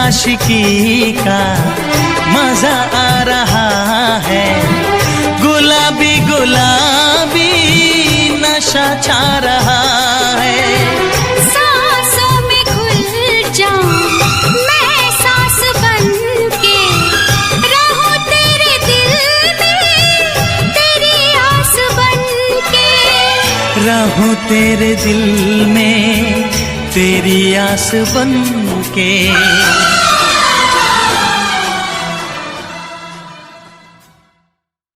आशिकी का मजा आ रहा है। गुलाबी गुलाबी नशा छा रहा है। सांसों में घुल जाऊं मैं सांस बन के, रहूं तेरे दिल में तेरी आस बन के। रहूं तेरे दिल में तेरी आस बन के।